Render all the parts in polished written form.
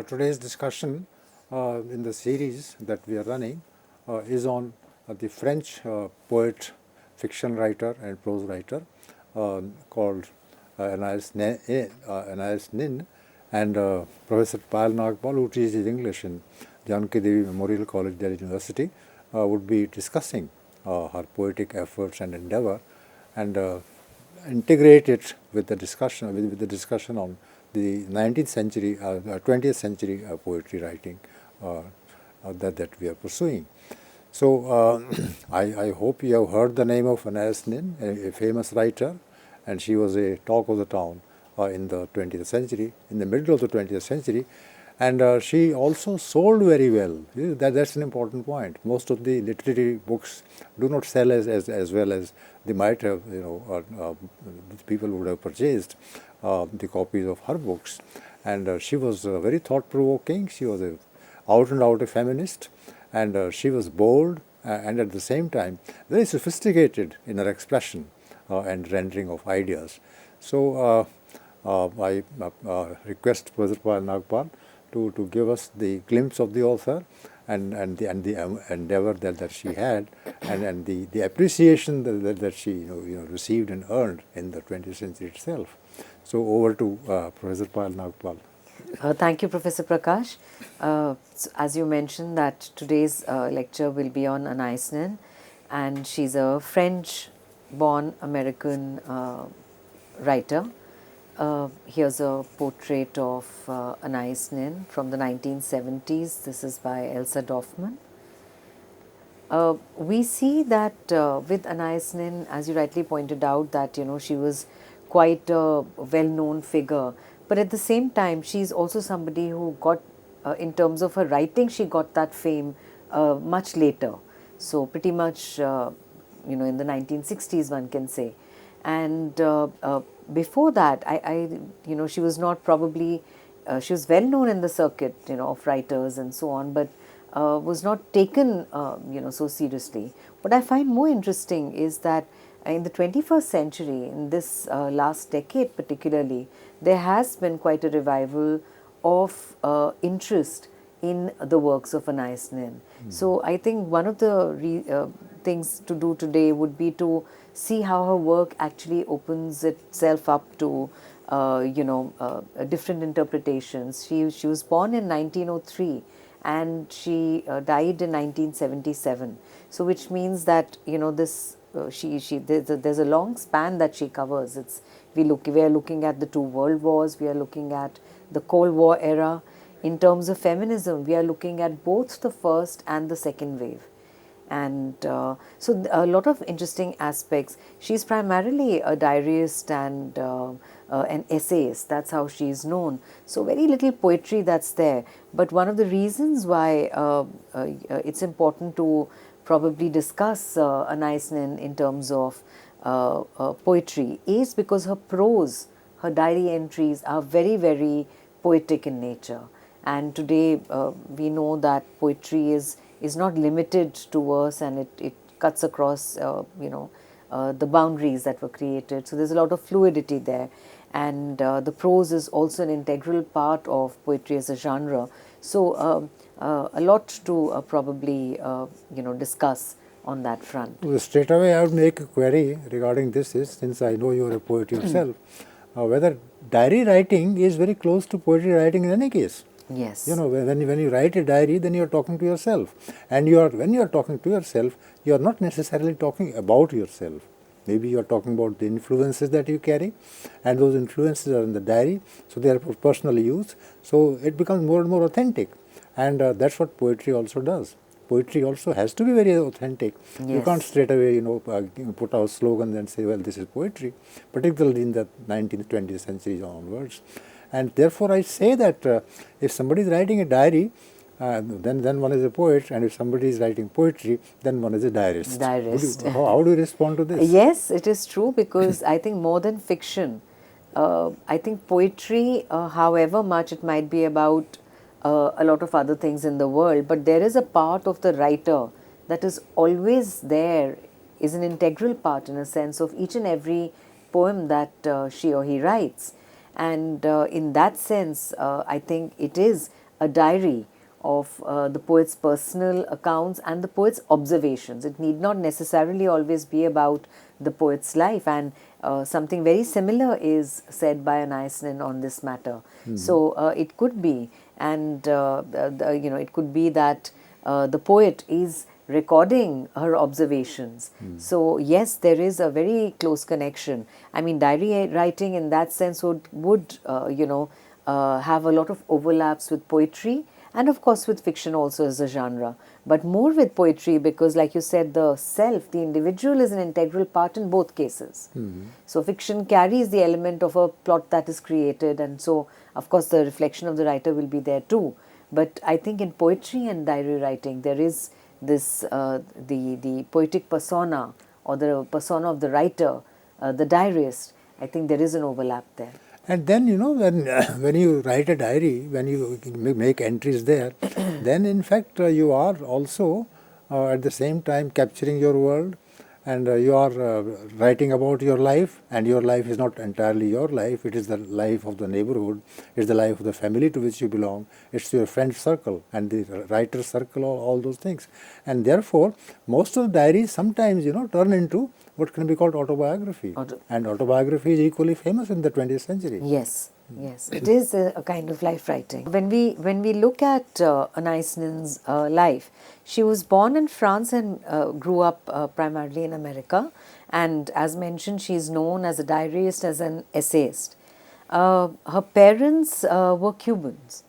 Today's discussion in the series that we are running is on the French poet, fiction writer and prose writer called Anais Nin, and Professor Payal Nagpal, who teaches English in Janaki Devi Memorial College, Delhi University, would be discussing her poetic efforts and endeavor, and integrate it with the discussion on the 19th century, 20th century poetry writing that we are pursuing. So I hope you have heard the name of Anais Nin, a famous writer, and she was a talk of the town in the 20th century, in the middle of the 20th century. And she also sold very well. That's an important point. Most of the literary books do not sell as well as they might have, people would have purchased the copies of her books. And she was very thought-provoking. She was out and out a feminist, and she was bold and at the same time very sophisticated in her expression and rendering of ideas. So I request Professor Payal Nagpal to give us the glimpse of the author and the endeavor that she had and the appreciation that she received and earned in the 20th century itself. So over to Professor Payal Nagpal. Thank you, Professor Prakash. So as you mentioned, that today's lecture will be on Anais Nin, and she's a French-born American writer. Here's a portrait of Anais Nin from the 1970s. This is by Elsa Dorfman. We see that with Anais Nin, as you rightly pointed out, that she was quite a well-known figure, but at the same time, she's also somebody who got, in terms of her writing, she got that fame much later. So pretty much, in the 1960s, one can say. And before that, she was not probably, she was well known in the circuit, of writers and so on, but was not taken, so seriously. What I find more interesting is that in the 21st century, in this last decade particularly, there has been quite a revival of interest in the works of Anais Nin. So I think one of the things to do today would be to see how her work actually opens itself up to different interpretations. She was born in 1903 and she died in 1977. So which means that this there's a long span that she covers. We are looking at the two world wars. We are looking at the Cold War era. In terms of feminism, we are looking at both the first and the second wave. And so a lot of interesting aspects. She's primarily a diarist and an essayist. That's how she's known. So very little poetry that's there. But one of the reasons why it's important to probably discuss Anais Nin in terms of poetry is because her prose, her diary entries are very, very poetic in nature. And today we know that poetry is not limited to verse, and it cuts across the boundaries that were created. So there's a lot of fluidity there, and the prose is also an integral part of poetry as a genre. So a lot to probably discuss on that front. Well, straight away I would make a query regarding this, since I know you are a poet yourself, whether diary writing is very close to poetry writing in any case. Yes. When you write a diary, then you are talking to yourself. And when you are talking to yourself, you are not necessarily talking about yourself. Maybe you are talking about the influences that you carry, and those influences are in the diary, so they are for personal use. So it becomes more and more authentic. And that's what poetry also does. Poetry also has to be very authentic. Yes. You can't straight away, put out slogans and say, well, this is poetry, particularly in the 19th, 20th centuries onwards. And therefore, I say that if somebody is writing a diary, then one is a poet, and if somebody is writing poetry, then one is a diarist. How do you respond to this? Yes, it is true, because I think more than fiction, I think poetry, however much it might be about a lot of other things in the world, but there is a part of the writer that is always there, is an integral part in a sense of each and every poem that she or he writes. And in that sense, I think it is a diary of the poet's personal accounts and the poet's observations. It need not necessarily always be about the poet's life, and something very similar is said by Anais Nin on this matter. So it could be, and it could be that the poet is recording her observations. So yes, there is a very close connection. I mean, diary writing in that sense would have a lot of overlaps with poetry, and of course with fiction also as a genre, but more with poetry because, like you said, the self, the individual, is an integral part in both cases. So fiction carries the element of a plot that is created, and so of course the reflection of the writer will be there too. But I think in poetry and diary writing there is this the poetic persona, or the persona of the writer, the diarist. I think there is an overlap there. And then, when you write a diary, when you make entries there, then in fact you are also at the same time capturing your world, and you are writing about your life, and your life is not entirely your life, it is the life of the neighborhood, it's the life of the family to which you belong, it's your friend circle and the writer circle, all those things. And therefore, most of the diaries sometimes, turn into what can be called autobiography. And autobiography is equally famous in the 20th century. Yes, yes, it is a kind of life writing. When we look at Anais Nin's life, she was born in France and grew up primarily in America. And as mentioned, she is known as a diarist, as an essayist. Her parents were Cubans.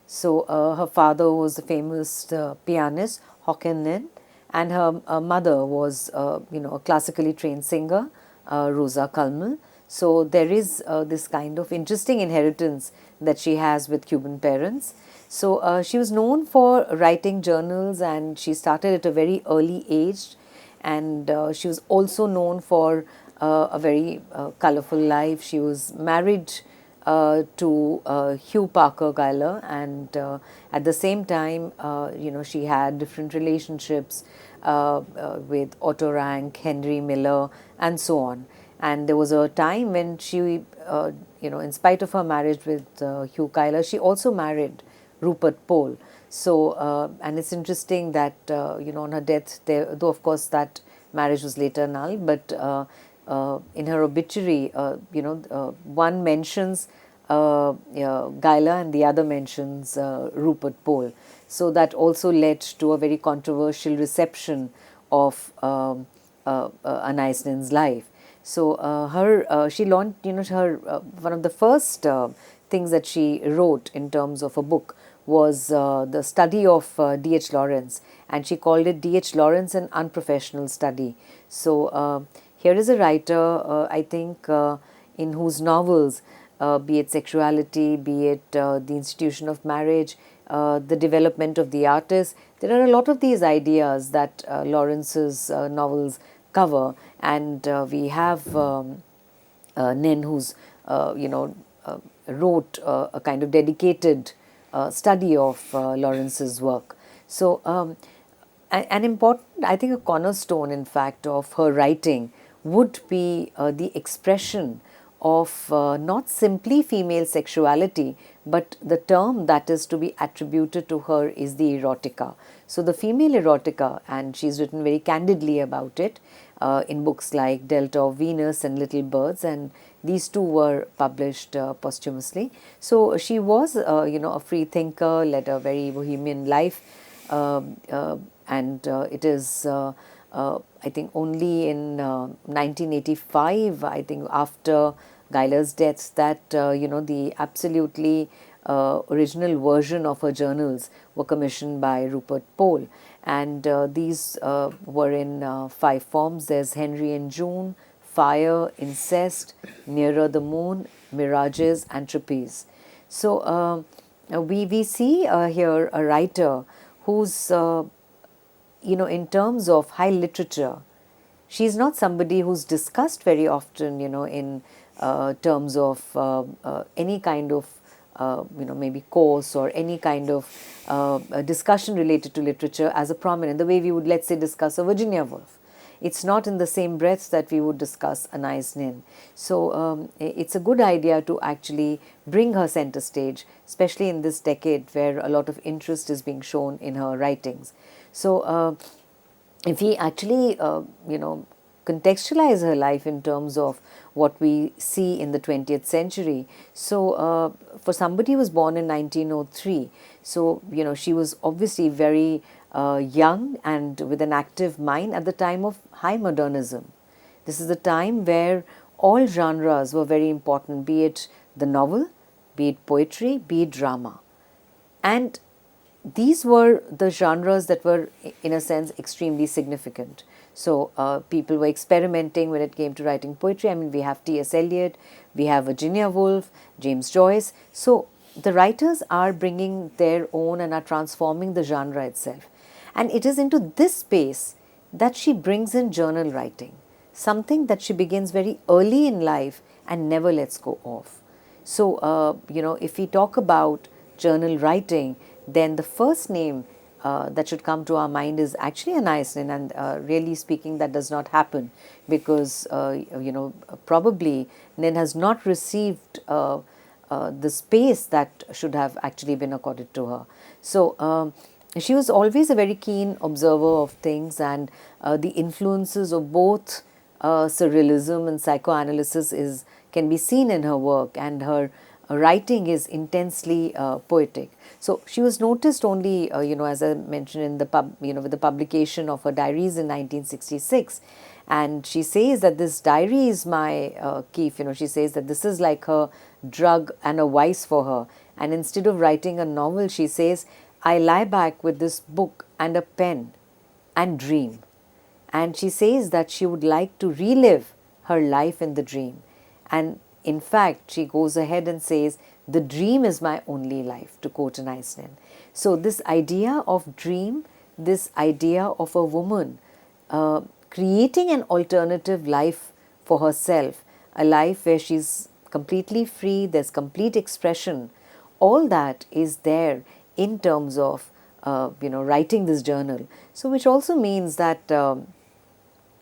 So her father was a famous pianist, Joaquin Nin, and her mother was, a classically trained singer, Rosa Culmel. So there is this kind of interesting inheritance that she has with Cuban parents. So she was known for writing journals, and she started at a very early age. And she was also known for a very colorful life. She was married to Hugh Parker Geiler, and at the same time, she had different relationships with Otto Rank, Henry Miller, and so on. And there was a time when she, in spite of her marriage with Hugh Geiler, she also married Rupert Pohl. So, and it's interesting that, on her death, though of course that marriage was later annulled, but in her obituary, one mentions Geiler and the other mentions Rupert Pohl. So that also led to a very controversial reception of Anais Nin's life. So she launched, one of the first things that she wrote in terms of a book was the study of D.H. Lawrence, and she called it D.H. Lawrence, an Unprofessional Study. So here is a writer, I think, in whose novels, be it sexuality, be it the institution of marriage, the development of the artist, there are a lot of these ideas that Lawrence's novels cover, and we have Nin, who's wrote a kind of dedicated study of Lawrence's work. So an important, I think a cornerstone in fact of her writing would be the expression of not simply female sexuality, but the term that is to be attributed to her is the erotica. So the female erotica, and she's written very candidly about it in books like Delta of Venus and Little Birds, and these two were published posthumously. So she was, a free thinker, led a very bohemian life, and it is, I think, only in 1985, I think, after Geiler's death, that the absolutely original version of her journals were commissioned by Rupert Pohl, and these were in 5 forms. There's Henry and June, Fire, Incest, Nearer the Moon, Mirages, and Trapeze. So we see here a writer who's, in terms of high literature, she's not somebody who's discussed very often, in terms of any kind of, maybe course or any kind of discussion related to literature as a prominent, the way we would, let's say, discuss a Virginia Woolf. it's not in the same breath that we would discuss Anais Nin. So it's a good idea to actually bring her center stage, especially in this decade where a lot of interest is being shown in her writings. So if we actually, contextualize her life in terms of what we see in the 20th century. So, for somebody who was born in 1903, so, she was obviously very young and with an active mind at the time of high modernism. This is the time where all genres were very important, be it the novel, be it poetry, be it drama. And these were the genres that were, in a sense, extremely significant. So people were experimenting when it came to writing poetry. I mean, we have T.S. Eliot, we have Virginia Woolf, James Joyce. So the writers are bringing their own and are transforming the genre itself. And it is into this space that she brings in journal writing, something that she begins very early in life and never lets go of. So, if we talk about journal writing, then the first name that should come to our mind is actually Anais Nin, and really speaking, that does not happen because, probably Nin has not received the space that should have actually been accorded to her. So, she was always a very keen observer of things, and the influences of both surrealism and psychoanalysis can be seen in her work, and her writing is intensely poetic. So she was noticed only, as I mentioned in the with the publication of her diaries in 1966, and she says that this diary is my keef. She says that this is like her drug and a vice for her. And instead of writing a novel, she says, I lie back with this book and a pen and dream. And she says that she would like to relive her life in the dream. And in fact, she goes ahead and says, the dream is my only life, to quote Anais Nin. So this idea of dream, this idea of a woman creating an alternative life for herself, a life where she's completely free, there's complete expression, all that is there in terms of, writing this journal. So which also means that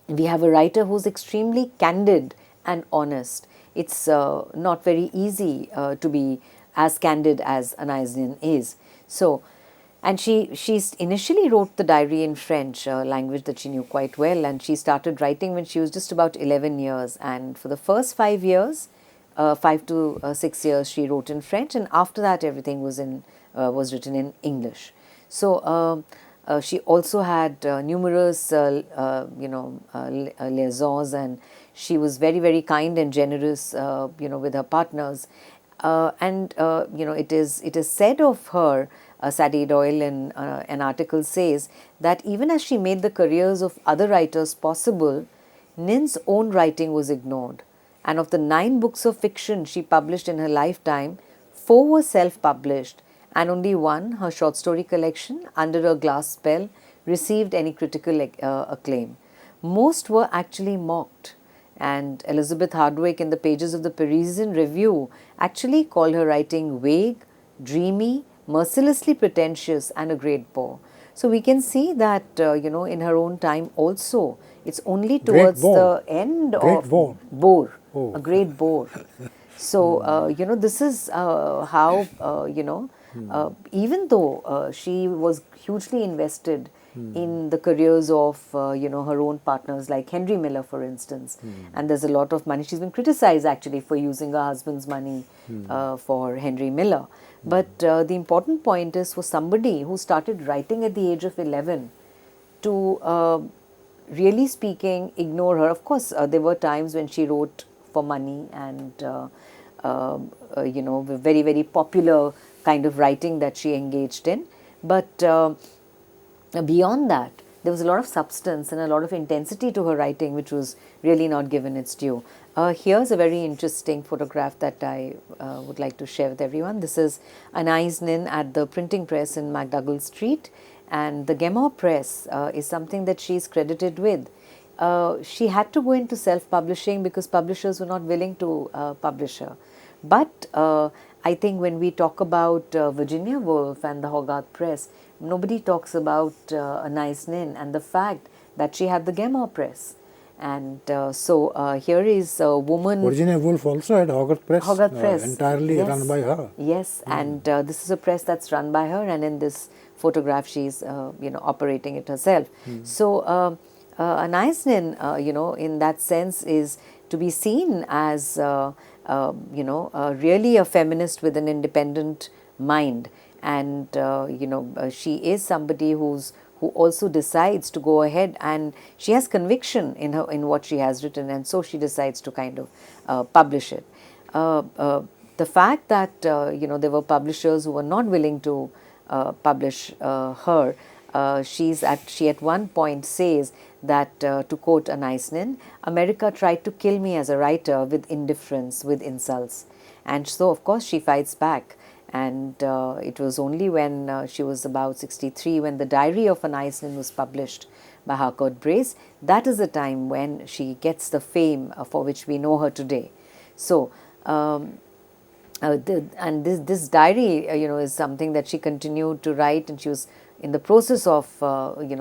we have a writer who's extremely candid and honest. It's not very easy to be as candid as Anais Nin is. So, and she initially wrote the diary in French, a language that she knew quite well, and she started writing when she was just about 11 years. And for the first 5 years, 5 to 6 years, she wrote in French, and after that, everything was written in English. So she also had numerous, liaisons, and she was very, very kind and generous, with her partners. It is said of her, Sadie Doyle in an article says that even as she made the careers of other writers possible, Nin's own writing was ignored. And of the 9 books of fiction she published in her lifetime, 4 were self-published, and only one, her short story collection, Under a Glass Spell, received any critical acclaim. Most were actually mocked, and Elizabeth Hardwick, in the pages of the Parisian Review, actually called her writing vague, dreamy, mercilessly pretentious, and a great bore. So we can see that, in her own time also, it's only towards the end of bore, a great bore. So, this is how, even though she was hugely invested in the careers of, her own partners like Henry Miller, for instance, and there's a lot of money. She's been criticized actually for using her husband's money for Henry Miller. But the important point is for somebody who started writing at the age of 11 to, really speaking, ignore her. Of course, there were times when she wrote for money and, very, very popular kind of writing that she engaged in. But beyond that, there was a lot of substance and a lot of intensity to her writing, which was really not given its due. Here's a very interesting photograph that I would like to share with everyone. This is Anais Nin at the printing press in MacDougall Street, and the Gemma press is something that she's credited with. She had to go into self-publishing because publishers were not willing to publish her. But I think when we talk about Virginia Woolf and the Hogarth Press, nobody talks about Anais Nin and the fact that she had the Gemma press. And here is a woman. Virginia Woolf also had Hogarth Press, Hogarth Press. entirely Yes. run by her. Yes, and this is a press that's run by her, and in this photograph she's operating it herself. So Anais Nin, in that sense is to be seen as really a feminist with an independent mind, and she is somebody who also decides to go ahead, and she has conviction in what she has written, and so she decides to kind of publish it. The fact that there were publishers who were not willing to publish her, she at one point says that, to quote Anais Nin, America tried to kill me as a writer with indifference, with insults, and so of course she fights back. And it was only when she was about 63, when the Diary of Anais Nin was published by Harcourt Brace, that is the time when she gets the fame for which we know her today. So, this diary, is something that she continued to write, and she was in the process of,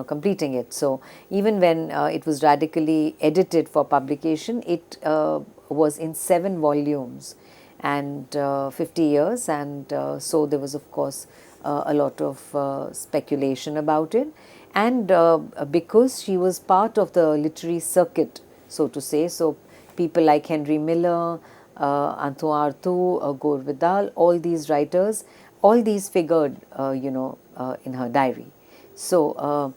completing it. So, even when it was radically edited for publication, it was in 7 volumes. And 50 years, and so there was of course a lot of speculation about it, and because she was part of the literary circuit, so to say, so people like Henry Miller, Antoine Artaud, Gore Vidal, all these writers, all these figured in her diary. So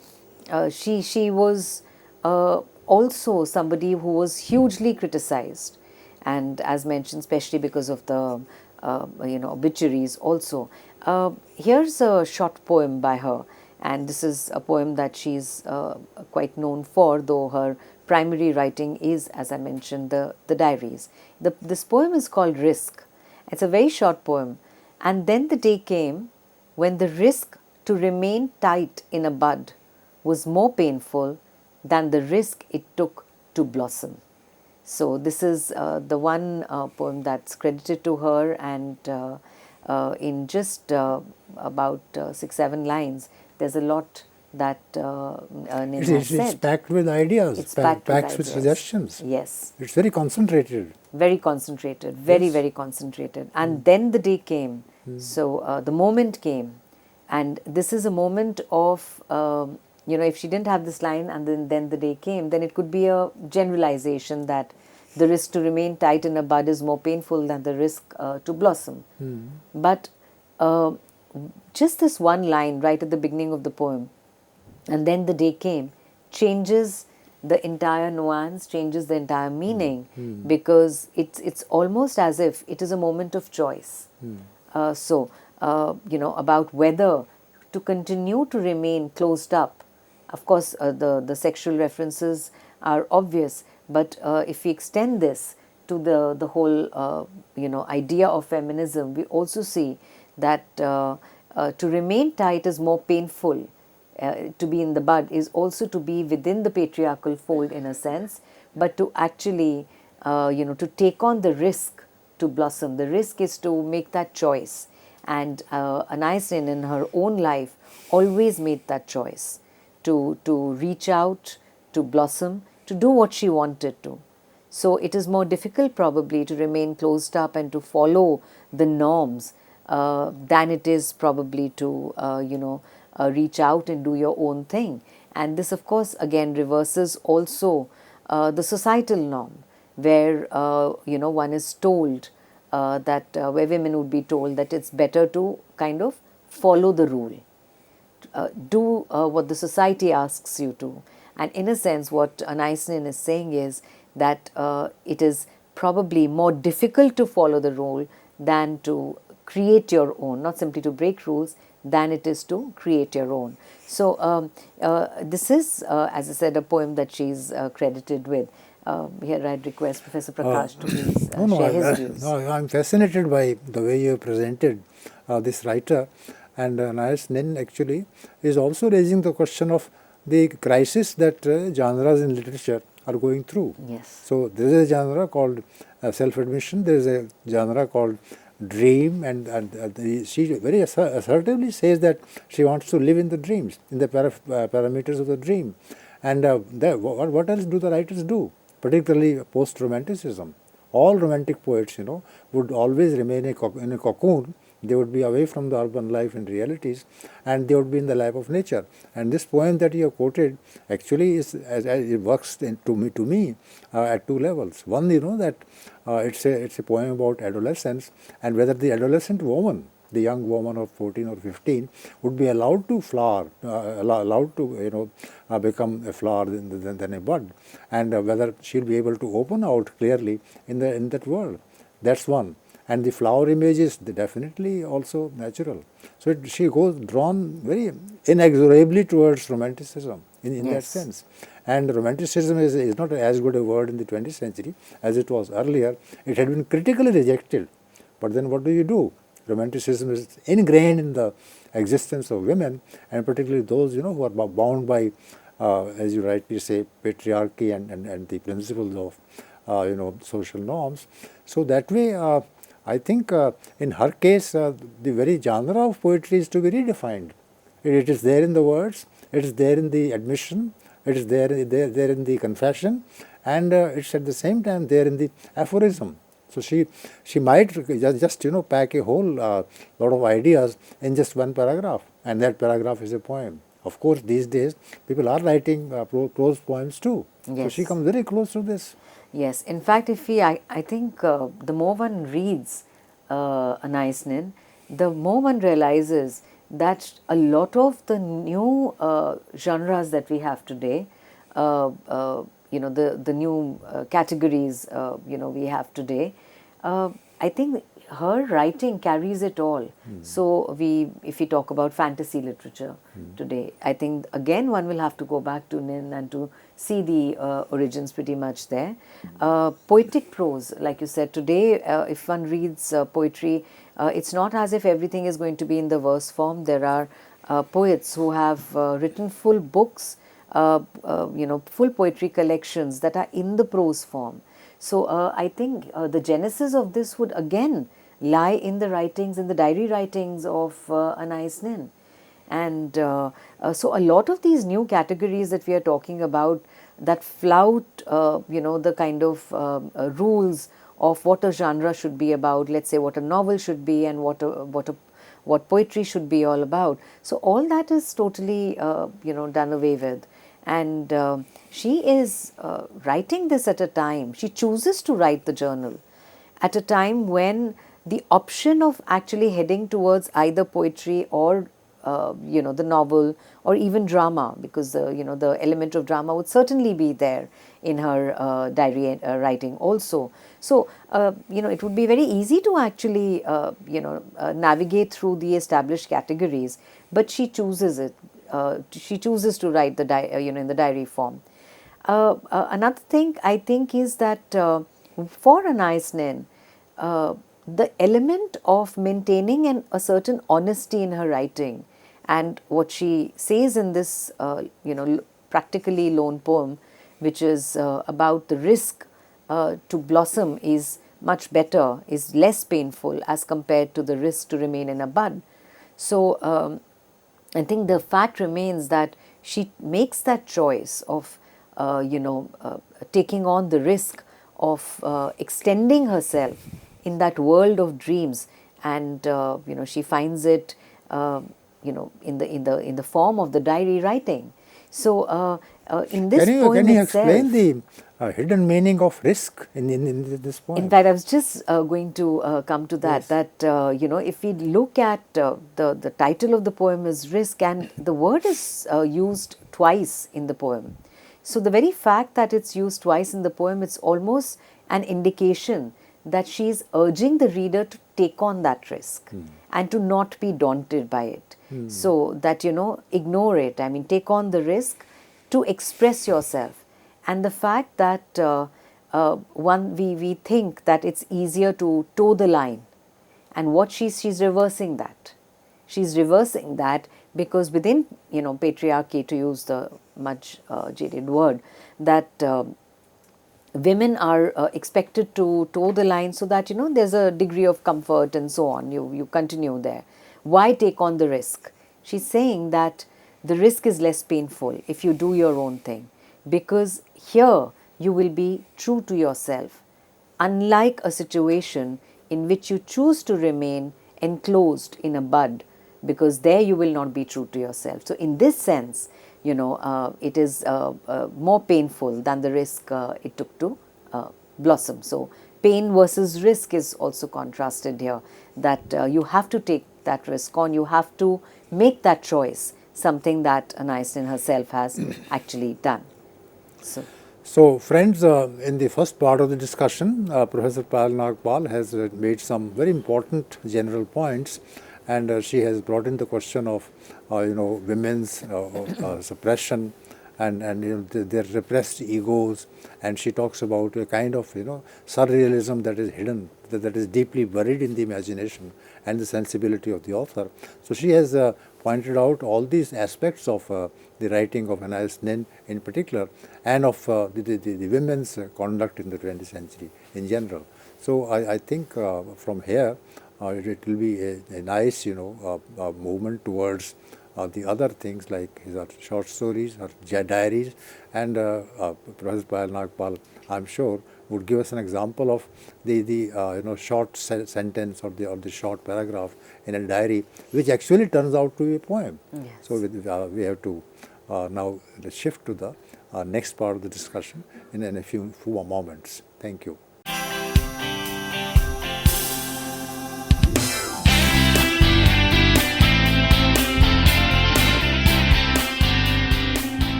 she was also somebody who was hugely criticized, and as mentioned, especially because of the obituaries also. Here's a short poem by her, and this is a poem that she's quite known for, though her primary writing is, as I mentioned, the diaries. This poem is called Risk. It's a very short poem. And then the day came when the risk to remain tight in a bud was more painful than the risk it took to blossom. So this is the one poem that's credited to her, and in just about 6-7 lines, there's a lot that Nin has said. It's packed with ideas, It's packed with suggestions. Yes. It's very concentrated. Very concentrated, very concentrated. And then the day came. So the moment came, and this is a moment of if she didn't have this line and then the day came, then it could be a generalization that the risk to remain tight in a bud is more painful than the risk to blossom. But just this one line right at the beginning of the poem, and then the day came, changes the entire nuance, changes the entire meaning, because it's almost as if it is a moment of choice. About whether to continue to remain closed up. Of course, the sexual references are obvious, but if we extend this to the whole idea of feminism, we also see that to remain tight is more painful. To be in the bud is also to be within the patriarchal fold in a sense, but to actually to take on the risk to blossom. The risk is to make that choice, and Anais Nin in her own life always made that choice to reach out, to blossom, to do what she wanted to. So it is more difficult probably to remain closed up and to follow the norms than it is probably to reach out and do your own thing. And this of course again reverses also the societal norm, where one is told that where women would be told that it's better to kind of follow the rule, do what the society asks you to. And in a sense what Anais Nin is saying is that it is probably more difficult to follow the rule than to create your own, not simply to break rules, than it is to create your own. So this is, as I said, a poem that she's credited with. Here I'd request Professor Prakash to please share his views. I'm fascinated by the way you presented this writer, and Anais Nin actually is also raising the question of the crisis that genres in literature are going through. Yes. So there is a genre called self-admission, there is a genre called dream, and she very assertively says that she wants to live in the dreams, in the parameters of the dream. And what else do the writers do? Particularly post-romanticism. All romantic poets, would always remain in a cocoon. They would be away from the urban life and realities, and they would be in the life of nature. And this poem that you have quoted actually is, as it works to me at two levels. One, that it's a poem about adolescence, and whether the adolescent woman, the young woman of 14 or 15, would be allowed to flower, allowed to become a flower than a bud, and whether she'll be able to open out clearly in that world. That's one. And the flower image is definitely also natural. So she goes drawn very inexorably towards romanticism in that Yes. sense. And romanticism is not as good a word in the 20th century as it was earlier. It had been critically rejected. But then what do? Romanticism is ingrained in the existence of women, and particularly those who are bound by, as you rightly say, patriarchy and the principles of social norms. So that way, I think in her case, the very genre of poetry is to be redefined. It is there in the words, it is there in the admission, it is there in the confession, and it's at the same time there in the aphorism. So she might just pack a whole lot of ideas in just one paragraph, and that paragraph is a poem. Of course, these days people are writing prose poems too. So she Yes. comes very close to this. Yes, in fact, I think the more one reads Anais Nin, the more one realizes that a lot of the new genres that we have today, the new categories, we have today, I think her writing carries it all. So if we talk about fantasy literature today, I think again one will have to go back to Nin and to see the origins pretty much there. Poetic prose, like you said, today if one reads poetry, it's not as if everything is going to be in the verse form. There are poets who have written full books, full poetry collections that are in the prose form. So I think the genesis of this would again lie in the writings, in the diary writings of Anais Nin. And so a lot of these new categories that we are talking about that flout, the kind of rules of what a genre should be about, let's say what a novel should be and what poetry should be all about. So all that is totally, done away with. And she is writing this at a time, she chooses to write the journal at a time when the option of actually heading towards either poetry or the novel or even drama, because the element of drama would certainly be there in her diary writing also. So it would be very easy to actually navigate through the established categories, but she chooses it. She chooses to write in the diary form. Another thing I think is that for Anais Nin, the element of maintaining a certain honesty in her writing, and what she says in this, practically lone poem, which is about the risk to blossom is much better, is less painful as compared to the risk to remain in a bud. So I think the fact remains that she makes that choice of, taking on the risk of extending herself in that world of dreams, and she finds it, in the form of the diary writing. So in this poem Can you itself, explain the hidden meaning of risk in this poem? in fact, I was just going to come to that. Yes. That if we look at the title of the poem is risk, and the word is used twice in the poem. So the very fact that it's used twice in the poem, it's almost an indication that she is urging the reader to take on that risk and to not be daunted by it. So that ignore it. I mean, take on the risk to express yourself. And the fact that we think that it's easier to toe the line, and what she's reversing that. She's reversing that because within patriarchy, to use the much jaded word, that women are expected to toe the line so that there's a degree of comfort and so on. You continue there. Why take on the risk? She's saying that the risk is less painful if you do your own thing, because here you will be true to yourself, unlike a situation in which you choose to remain enclosed in a bud, because there you will not be true to yourself. So in this sense, it is more painful than the risk it took to blossom. So pain versus risk is also contrasted here, that you have to take that risk on, you have to make that choice, something that Anna Eistin herself has actually done. So friends, in the first part of the discussion, Professor Payal Nagpal has made some very important general points, and she has brought in the question of women's suppression and their repressed egos, and she talks about a kind of surrealism that is hidden, that is deeply buried in the imagination and the sensibility of the author. So she has pointed out all these aspects of the writing of Anna Eistin in particular, and of the women's conduct in the 20th century in general. So I think from here it will be a nice movement towards the other things like his short stories or diaries, and Professor Payal Nagpal, I'm sure, would give us an example of the short sentence or the short paragraph in a diary, which actually turns out to be a poem. Yes. So we have to now shift to the next part of the discussion in a few moments. Thank you.